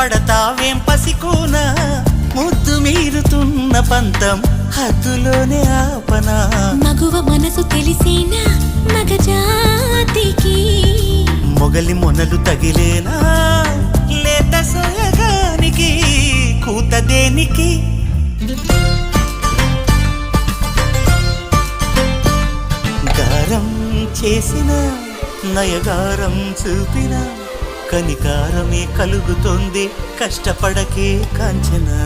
పడతావేం పసికోనా ముద్దు మీరుతున్న పంతం హద్దులోనే ఆపనా మగువ మనసు తెలిసేనా మగజాతికి మొగలి మొనలు తగిలేనా లేత సోయగానికి కూత దేనికి గారం చేసిన నయగారం చూపిన కనికారమే కలుగుతోంది కష్టపడకే కాంచనా